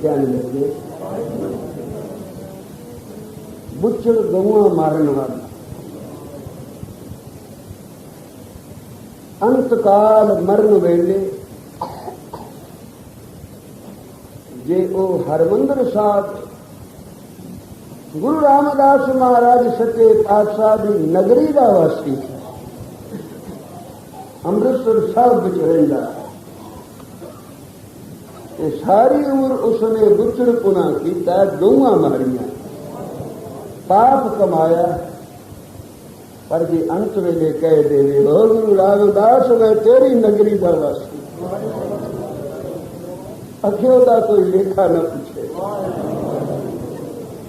कहने लगे बुच्चड़ गौआ मारन वाला अंतकाल मरण वेले जे ओ हरमंदर साहब गुरु रामदास महाराज सच्चे पातशाह की नगरी का वासी अमृतसर साहब विच रहिंदा है। सारी उम्र उसने बुच्चड़ पुना किया, गौआ मारिया, पाप कमाया, पर जी अंत वेले कह देवे ओ गुरु रामदास मैं तेरी नगरी का वासी, अखियों का कोई लेखा न पूछे,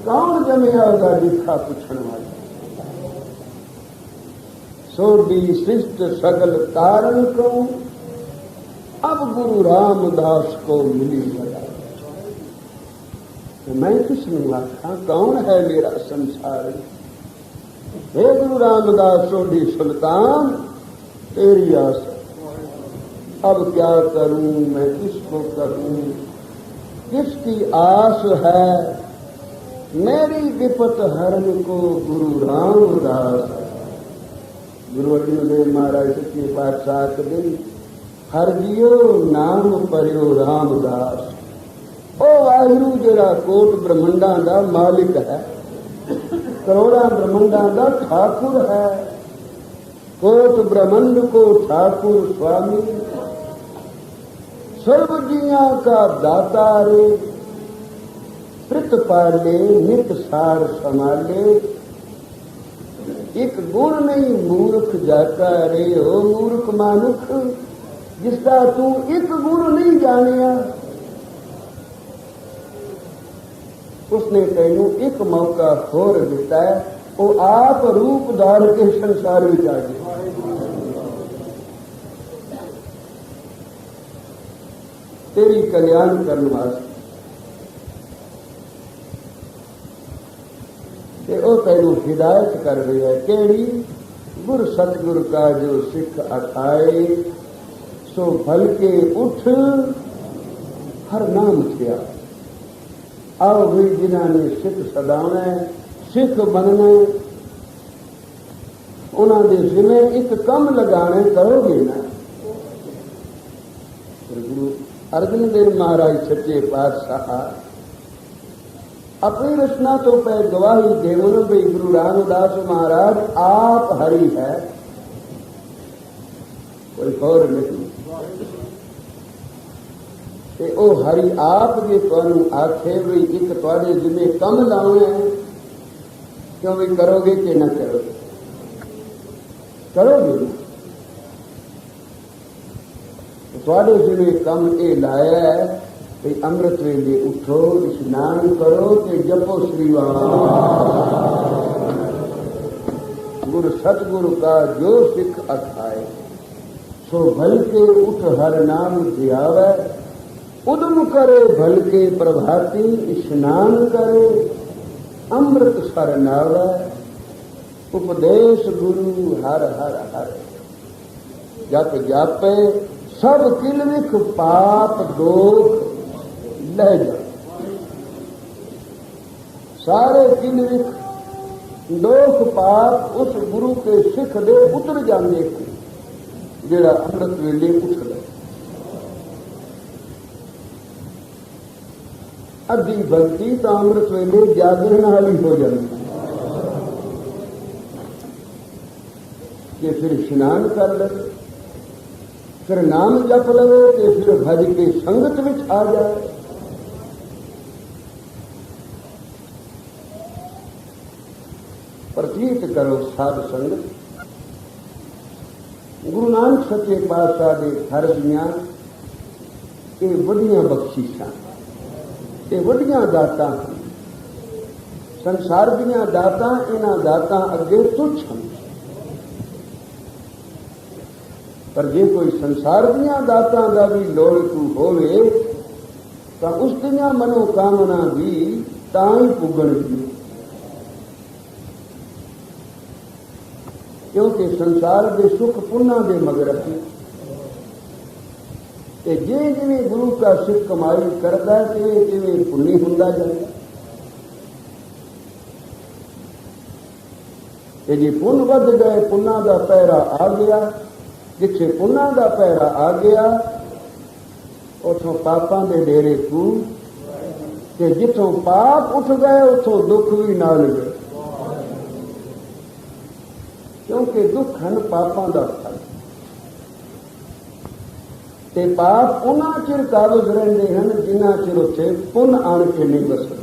कौन जमिया होगा लेखा पूछने वाला। सोडी शिष्ट सकल कारण को अब गुरु रामदास को मिली बता, तो मैं किसने आखा कौन है मेरा संसार। हे गुरु रामदास सोडी सुल्तान तेरी आस, अब क्या करूं मैं किसको करूं, किसकी आस है मेरी विपत हरण को गुरु रामदास। गुरु अर्जुन देव महाराज सच्चे पातशाह दिन हर जियो नाम परियो रामदास। ओ वाहिगुरु जरा कोट ब्रह्मंडा का मालिक है, करोड़ा ब्रह्मंडा का ठाकुर है, कोट ब्रह्मंड को ठाकुर स्वामी, सर्व जिया का दाता रे, प्रित पाले नित सार संभाले, एक गुण नहीं मूर्ख जाता रे। हो मूर्ख मानुख जिसका तू एक गुण नहीं जानिया, उसने तेनू एक मौका होर दिता है, वो आप रूप धार के संसार में आ गया। तेरी कल्याण करने वास्ते वो तेनू हिदायत कर रही है। केड़ी गुर सतगुर का जो सिख अखाए, सो भल के उठ हर नाम थिया। आओ भी जिन्होंने सिख सदाना सिख बनना, उन्होंने जिम्मे एक कम लगाने करोगे ना। गुरु अर्जुन देव महाराज सच्चे पातशाह अपनी रचना तो पे गवाही देवन भाई गुरु रामदास महाराज आप हरि है, कोई और नहीं। ते ओ हरि आप जे तुहानू आखे भी एक तुहाडे जिम्मे कम लाउणे है, क्यों भी करोगे कि न करोगे, करोगे ना। तुहाडे जिम्मे कम ये लाया है भी अमृत वेले उठो, स्नान करो ते जपो श्री गुरु सतगुरु का जो सिख अखाए, सो भल के उठ हर नाम ध्यावे, उदम करे भल के प्रभाती, स्नान करे अमृत सर नावे, उपदेश गुरु हर हर हर, जप जापे सब किलविख पाप दोख लह जा। सारे किलविख दोख पाप उस गुरु के सिख दे उतर जाने को, जेड़ा अमृत वेले उठदा। अद्धी भक्ति तो अमृत वेले जागरण वाली हो जाती, कि फिर स्नान कर ले, फिर नाम जप लवे, कि फिर भज के संगत में आ जाए। प्रतीत करो साध संगत। गुरु नानक सच्चे पातशाह दे हर दियां ये वड्डियां बख्शिशां, ये वड्डियां दातां, संसार दियां दातां इन्हां दातां अगे तुच्छ हन। पर जे कोई संसार दियां दातां दा भी लोड़कू होवे तां उस दियां मनोकामना भी तां ही पुगणगी, क्योंकि संसार के सुख पुन्ना दे मगर ਤੇ ਜਿਵੇਂ ਗੁਰੂ का सिख कमाई करता तिवें पुन्नी हुंदा जांदा। ते जे पुन वध गए पुन्ना का पैरा आ गया, जिथे पुन्ना का पैरा आ गया उथों पापां दे डेरे कूद, ते जिथों पाप उठ गए उथों दुख भी नाल गए, क्योंकि दुख हैं पापां दा फल। ते पाप उन्ना चिर काबज रहिंदे हन जिन्ना चिर उत्थे पुन आण के नहीं बसदे।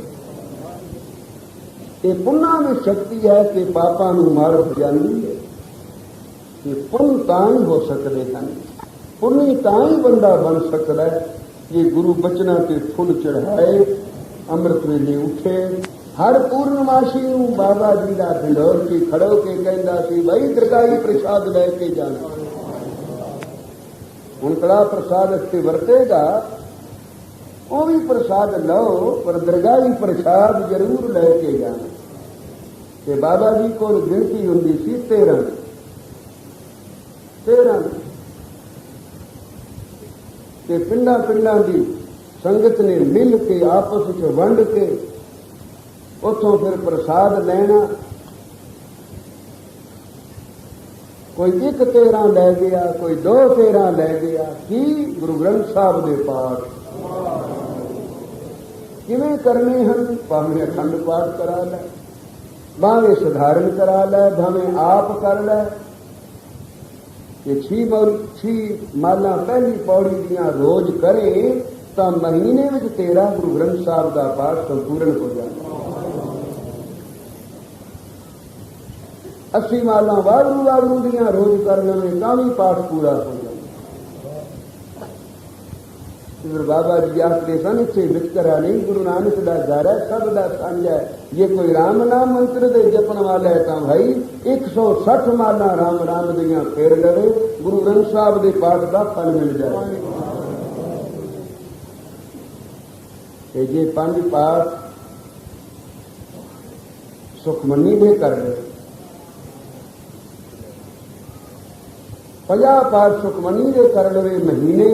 ये पुन्ना में शक्ति है कि पापां नूं मार जाती है। कि पुन तां ही हो सकते हैं, पुन्नी तां ही बंदा बन सकता है जे गुरु बचना के फुल चढ़ाए, अमृत वेले उठे। हर पूर्णमासी नूं बाबा जी का ढिंडोर के खड़ो के कहंदा सी भाई दरगाही प्रसाद लैके जाना। हुण कड़ा प्रसाद इत्थे वरतेगा वो भी प्रसाद लो, पर दरगाही प्रसाद जरूर लैके जाना। ते बाबा जी को गिनती हुंदी सी 13 ते पिंडां पिंडां दी संगत ने मिल के आपस च वंड के उथों फिर प्रसाद लेना। कोई 1 13 लै गया, कोई 2 13 लै गया। की गुरु ग्रंथ साहब दे पाठ किवें करने हैं? भावें अखंड पाठ करा लै, भावें सधारण करा लै, भावें आप कर लै। ये 6 माला पहली पौड़ी दियां रोज करें तो महीने में 13 गुरु ग्रंथ साहब का पाठ संपूर्ण हो जाए। 80 माला वागरू वागरू दियां रोज कर लें तां भी पाठ पूरा हो जाए। फिर बाबा जी आखते सन इत्थे वितकरा नहीं, गुरु नानक दा घर है, सब दा सांझा है। जे कोई राम नाम मंत्र दे जपन वाला है तो भाई 160 माला राम राम दियां फेर लवे, गुरु ग्रंथ साहब दे पाठ का फल मिल जाए। ते जे 5 पाठ सुखमनी दे कर ले, 50 पाठ सुखमनी दे कर लवे महीने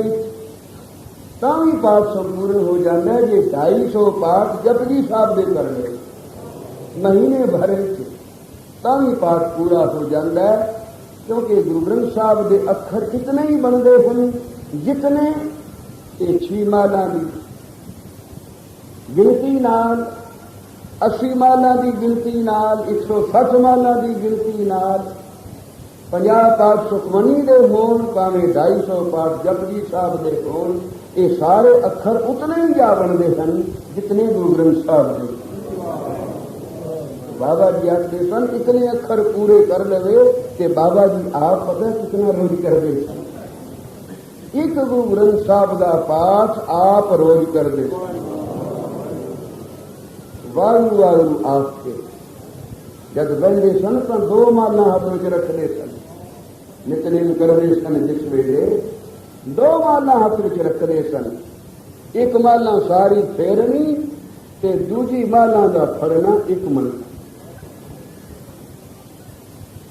तां भी पाठ संपूर्ण हो जाता है। जे 250 पाठ जपजी साहब दे कर ले महीने भर तां भी पाठ पूरा हो जाता है। क्योंकि गुरु ग्रंथ साहब के अखर इतने ही बनते हैं जितने ये 6 माला की गिनती नाल, 80 माला की गिनती नाल, 160 माला की गिनती नाल, 50 पाठ सुखमनी दे होण, भावें 250 पाठ जपजी साहब दे होण, ये सारे अखर उतने ही जा बनते हैं जितने गुरु ग्रंथ साहब दे। बाबा जी आखते सन इतने अखर पूरे कर लवे कि बाबा जी आप पता कितना रोज करते सन। 1 गुरु ग्रंथ साहब का पाठ आप रोज करते, वागू वागू आप के जब बहते सन तो 2 माला हाथ में रखते सन, नितनेम करते सन। जिस वेले 2 माला हाथ में रखते सन, 1 माला सारी फेरनी ते दूजी माला का फड़ना 1 मन।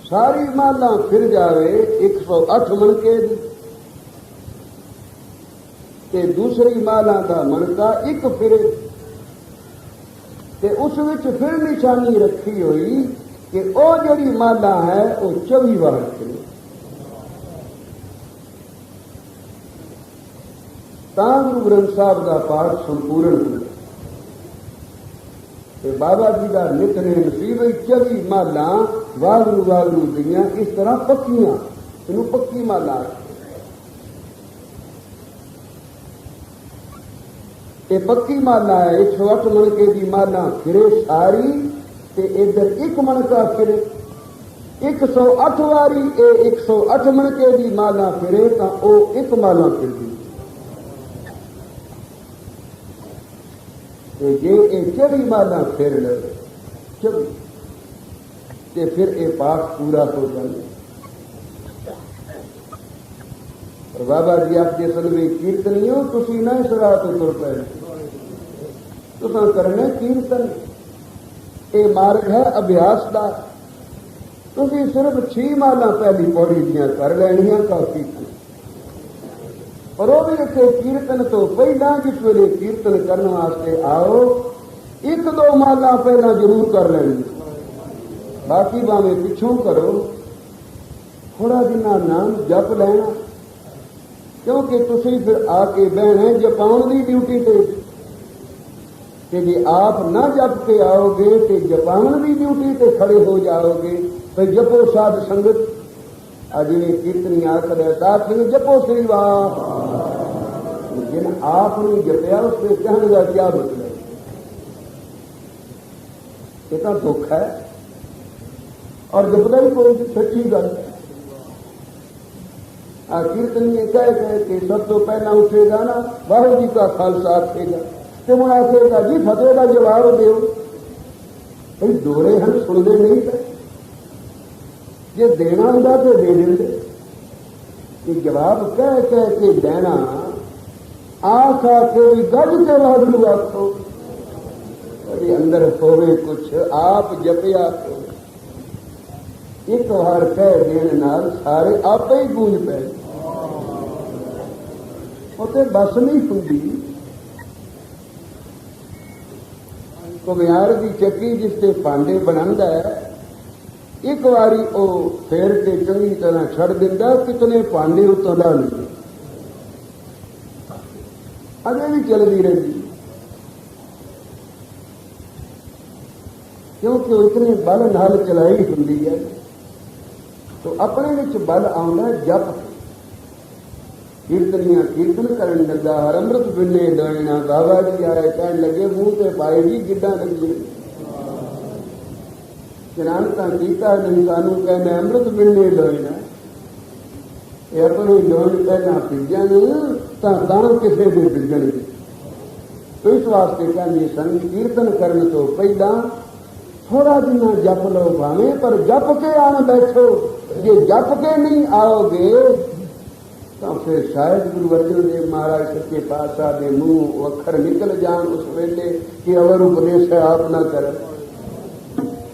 सारी माला फिर जावे 108 मन के ते दूसरी माला का मनका 1 फिरे ते उस विच फिर निशानी रखी हुई कि वो जड़ी माला है वो 24 बार फिरे। तां गुरु ग्रंथ साहब का पाठ संपूर्ण हो। बाबा जी का नितनेम सी बई 24 माला वागरू वागरू दियां इस तरह पक्कियां, इनू पक्की माला। ये पक्की माला है। 108 मनके की माला फिरे सारी ते इधर 1 मनका फिरे 108 वारी। 108 मनके की माला फिरे तो वो 1 माला फिरदी। जे ये 24 माला फिर ले 24 ते फिर ये पाठ पूरा हो जाए। और बाबा जी आखते सन भी कीर्तनियों तुसी ना इस राह तो तुर पे, तुसां करने कीर्तन, ये मार्ग है अभ्यास का। तुसी सिर्फ 6 माला पहली पौड़ी दियां कर लैनियां काफी। और वो भी इतने कीर्तन तो पहला जिस वेले कीर्तन करने वास्ते आओ एक दो माला पहला जरूर कर लेंगे, बाकी भावें पिछों करो, थोड़ा जिन्ना नाम जप लेना, क्योंकि तुसी फिर आके बहने जपाउन की ड्यूटी ते जे आप ना जप के आओगे तो जपाउन की ड्यूटी ते खड़े हो जाओगे। फिर जपो साध संगत, जिन्हें कीर्तनी आखर साध संगत जपो श्री वाह, जिन आप नहीं जपया उससे कहने का क्या मतलब, इतना दुख है और जपदा ही कोई सच्ची गल है। कीर्तनीय कह के सब तो पहला उठेगा ना वाहू जी का खालसा आखेगा, तो मुझे आखेगा जी फतेह का जवाब दो, भाई दोरे हम सुनते नहीं थे, जे देना होगा तो दे देंगे, कि जवाब कह के देना आख आके भी गज के वागू आखो, अरे अंदर होवे कुछ आप जपया तो एक बार कह देने नाल सारे आप ही गूंज पे, उसे बस नहीं होंगी। घुमियार की चक्की जिससे भांडे बनांदा है, एक बारी वो फेर के चंगी तरह छड़ दिंदा, कितने भांडे उत्तों ला लेंगे, अगे भी चलती रहती, क्योंकि वो इतने बल नाल चलाई होंगी है। तो अपने विच बल आउंदा जप, कीर्तनिया कीर्तन करन लगा, हर अमृत बिने डोयना, बाबा जी आए कहन लगे मुंह से पाए जी गिड्डा लगी, जनानता कीता नहीं सानू कहना अमृत बिने डोयना, ये अपने डोन कहना पिजन तां किसे दे पिजन। तो इस वास्ते कहने सन कीर्तन करने तो पहला थोड़ा जिन्ना जप लो भावे, पर जप के आन बैठो, जे जप के नहीं आओगे तो फिर शायद गुरु अर्जन देव महाराज सच्चे पातशाह के मुंह अखर निकल जान उस वेले कि अवर उपदेश है आप ना करें।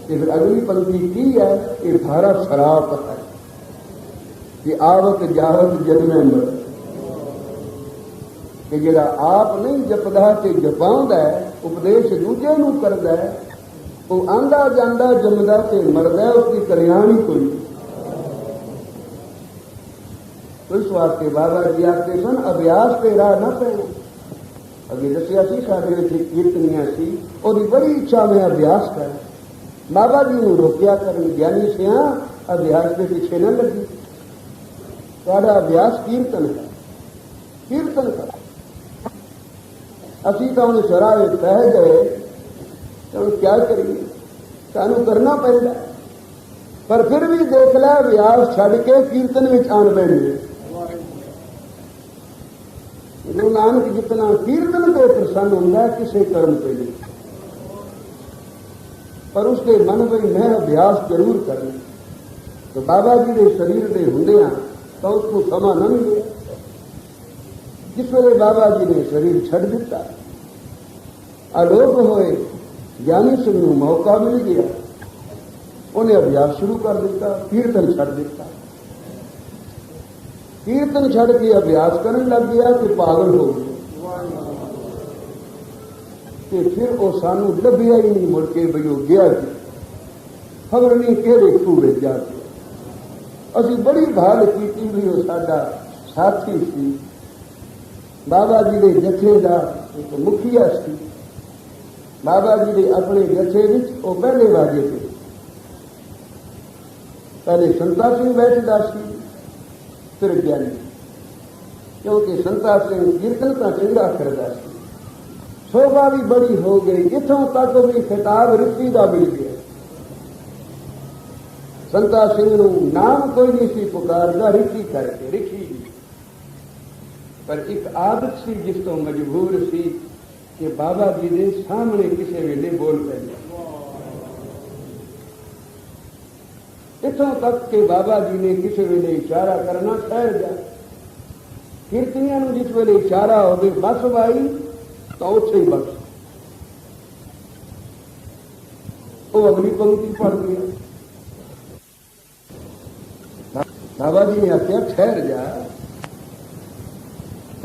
फिर अगली पंक्ति की है, ये धारा शराप है कि आवत जावत जन्मे मर, कि जरा आप नहीं जपदा ते जपाउंदा है, उपदेश दूजे नूं करदा है, वो आंदा जांदा जमदा ते मरदा, उसकी कल्याण ही कोई। तो इस वास्ते बाबा जी आखते सन अभ्यास पे राह न पैना। अगे दसिया सी साढ़े कीर्तनिया सी, और बड़ी इच्छा में अभ्यास कर, बाबा जी ने रोकया कर, ज्ञानी से अभ्यास के पीछे न लगी, सारा अभ्यास कीर्तन है, कीर्तन कर। असी तो उन्हें शराब कह गए तो क्या करिए, सानू करना पड़ेगा, पर फिर भी देख ला अभ्यास छड़ के कीर्तन में आन बैठे। गुरु नानक जितना कीर्तन पे प्रसन्न होता है किसी कर्म पे नहीं, पर उसके मन में मैं अभ्यास जरूर करना। तो बाबा जी के शरीर के होंदे तो उसको समा न मिले, जिस वे बाबा जी ने शरीर छड़ दिता, आलोक होए ज्ञानी सिंह को मौका मिल गया, उन्हें अभ्यास शुरू कर दिता, कीर्तन छड़ दिता, कीर्तन छड़ के अभ्यास करने लग गया कि पागल हो गया, कि फिर वो सानू लभ्या ही नहीं मुड़ के बई गया, खबर नहीं केड़े खूबे जाके। असी बड़ी भाल की भी वो साडा साथी सी, बाबा जी के जथे का एक मुखिया सी, बाबा जी के अपने जथे विच वो पहले वाजे थे, पहले संता सिंह बैठदा सी, फिर ज्ञानी, क्योंकि संता सिंह कीर्तन का चंगा करता सी, शोभा भी बड़ी हो गई, इथों तक भी खिताब रिपी का मिल गया। संता सिंह नूं नाम कोई नहीं सी पुकारदा, रिपी करके रिखी, पर एक आदत सी जिस तो मजबूर सी कि बाबा जी के सामने किसी वेले बोल पैंदा। इथों तक के बाबा जी ने किसी वेले इशारा करना ठहर जा, कीर्तनिया नूं जिस वेले इशारा हो गए बस भाई तो उसे ही बस, वो अगली पंक्ति पढ़ गया। बाबा जी ने आख्या ठहर जा,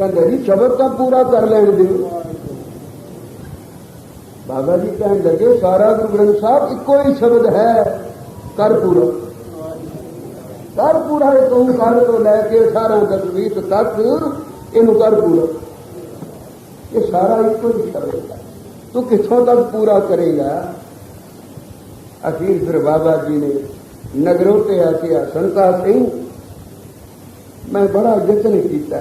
कहते जी शब्द तो पूरा कर लैन दिओ। बाबा जी कहने लगे सारा गुरु ग्रंथ साहब इको ही शब्द है, कर पूरा। कर पूरा तू कर तो लैके 18-20 तक इनू कर पूरा। ये सारा इको ही शब्द है, तू कितों तक पूरा करेगा। आखिर फिर बाबा जी ने नगरों से आके संता सिंह मैं बड़ा यत्न किया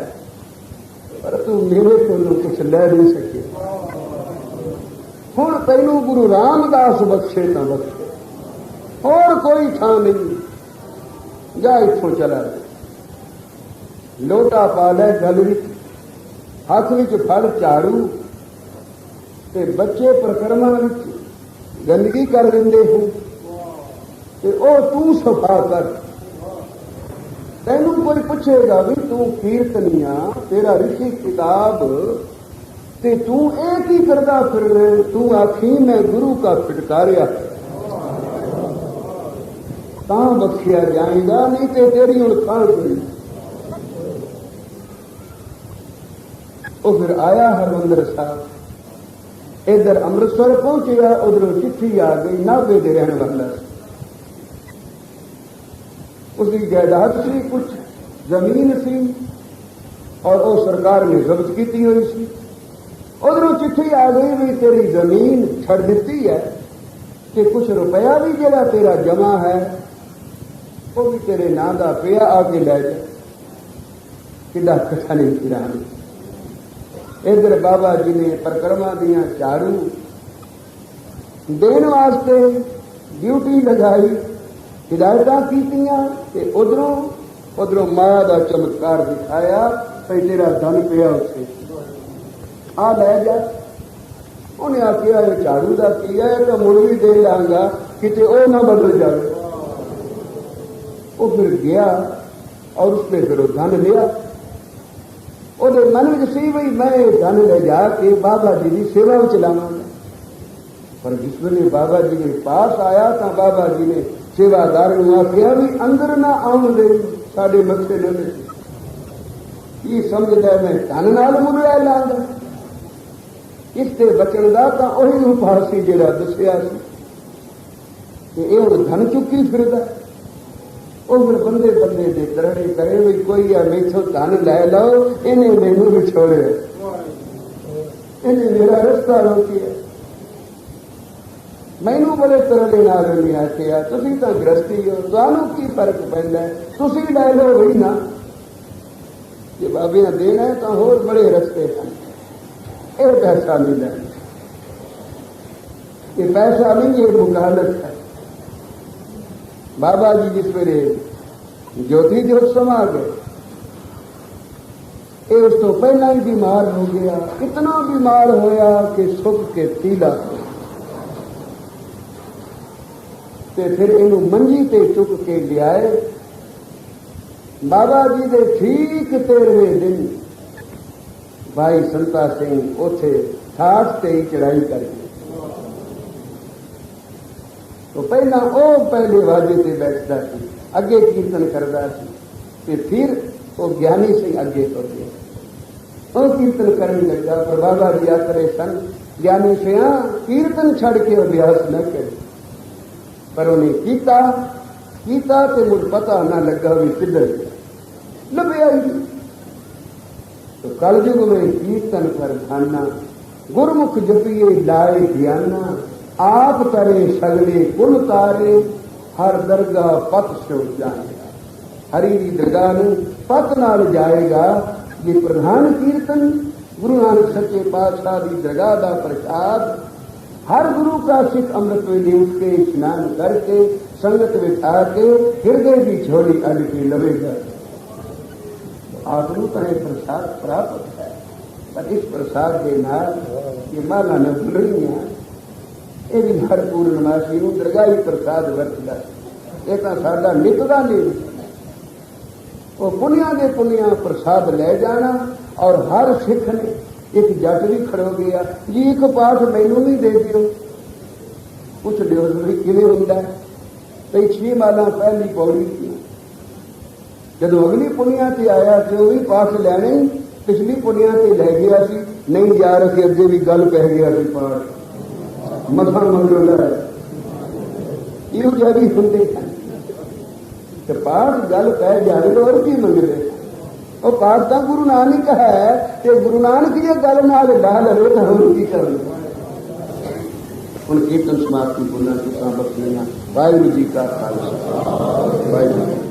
पर तू मेरे को कुछ ले नहीं सके। हुण तैनू गुरु रामदास बख्शे ना बख्शे, और कोई थां नहीं, जा इत्थों चला जा। लोटा पा लै गल विच, हथ विच फड़ झाड़ू, ते बच्चे प्रकरमा विच गंदगी कर देंदे हो ते ओ तू सफा कर। तैनू कोई पूछेगा भी तू कीर्तनिया, तेरा ऋषि किताब, ते तू एक ही करदा फिर रहे। तू आखी मैं गुरु का फिटकारिया तां बख्शिया जाएगा, नहीं तो तेरी हुण खां कोई। वो फिर आया हरमंदर साहब, इधर अमृतसर पहुंचया, उधरों चिट्ठी आ गई नाभे दे रहने वाला। उसकी जायदाद सी, कुछ जमीन सी, और वो सरकार ने जब्त की हुई सी। उधरों चिट्ठी आ गई भी तेरी जमीन छड़ दी है, कि कुछ रुपया भी जरा तेरा जमा है वो भी तेरे नां दा पिया, आके लै जा। किदा कथा नहीं किरानी। इधर बाबा जी ने परिक्रमा दियां झाड़ू देने वास्ते ड्यूटी लगाई, हिदायतां कीतियां, ते उधरों माया का चमत्कार दिखाया भाई तेरा धन पिया उत्थे आ लै जा। उन्हें आखिया झाड़ू का की है तो मुड़ भी दे लांगा, किते ओ ना बदल जाए। वो फिर गया और उसने फिर धन लिया। ਉਹਦੇ मन में सी भाई मैं धन ले जाके बाबा जी की सेवा में चलावांगा। पर जिस वेले बाबा जी के पास आया तो बाबा जी ने सेवादार ने आख्या भी अंदर ना आउण दे, साडे मथे न बैठे। ये समझदा मैं धन नाल मुड़िया लांगा। इसते बचन का तो उही उपाय सी जिहड़ा दस्सिया सी कि ये हुण धन चुकी फिरदा। वो फिर बंदे बंदे दे तरड़े करे भी कोई आ मैथों धन लै लो, इन्हें मैनू भी छोड़े, इन्हें मेरा रस्ता रोकिया। मैनू बड़े तरले नाल नहीं आखिया तुसीं तां गृहस्थी हो, तुहानू की फर्क पैंदा है, तुसीं लै लो वही ना। जे बाबियां देना है तो होर बड़े रस्ते हैं, ये पैसा नहीं लेना, ये पैसा नहीं, ये मुकालत है। बाबा जी जिस वेले ज्योति जोत समा गए, ये उस तो पहला ही बीमार हो गया। इतना बीमार होया कि सुख के तीला ते फिर इनू मंजी ते चुक के लियाए। बाबा जी दे ठीक 13वें दिन भाई संता सिंह उथे ठाठ ते ही चढ़ाई करके तो पहला वो पहले वाजे से बैठता सी, अगे कीर्तन करता सी, ते फिर वो ज्ञानी सिंह अगे तुर गया, वो कीर्तन करने लगा। पर बाबा जी आखरे सन ज्ञानी सिंह कीर्तन छड़ के अभ्यास न करे। पर उन्हें कीता ते मुझ पता ना लगा भी किधर गया, लभ्या ही। तो कलयुग में कीर्तन कर खाना, गुरमुख जपिए लाए ध्याना, आप तरे सगले कुल तारे, हर दरगाह पत से जाएगा। हरि की दरगाह पत नाल जाएगा। ये प्रधान कीर्तन गुरु नानक सच्चे पातशाह की दरगाह का प्रसाद। हर गुरु का सिख अमृत वेले उठ के स्नान करके संगत बिठा के हृदय की झोली अल के लवेगा। आपको तो प्रसाद प्राप्त है, पर इस प्रसाद के नाल ये माला न भूल रही है। ये भी हर पूर्णमासी को दरगाही प्रसाद वरतदा, ये तो साडा नित दा नेम। वो पुनिया दे पुनिया प्रसाद ले जाना। और हर सिख ने एक जट भी खड़ो गया जी एक पाठ मैनू भी दे दियो। कुछ लियो भी किवें हुंदा है। कई 6 माला पहली पौड़ी थी, जदों अगली पुनिया से आया तो वह भी पाठ लैने पिछली पुड़िया से लै गया सी, नहीं जा रहे अगे भी गल पै गया सी पाठ मथा मंगो लै इहो जिहा भी हुंदे हैं ते पाठ गल पै जाए तो और की मंगते और पाठ तो गुरु नानक है ते गुरु नानक जी गल नाल ला लवे तो हम की करना। ਹੁਣ ਕੀਰਤਨ ਸਮਾਪਤੀ ਬੋਲਾਂ ਤੁਸਾਂ ਬਖਸ਼ੀਆਂ। ਵਾਹਿਗੁਰੂ ਜੀ ਕਾ ਖਾਲਸਾ ਵਾਹਿਗੁਰੂ।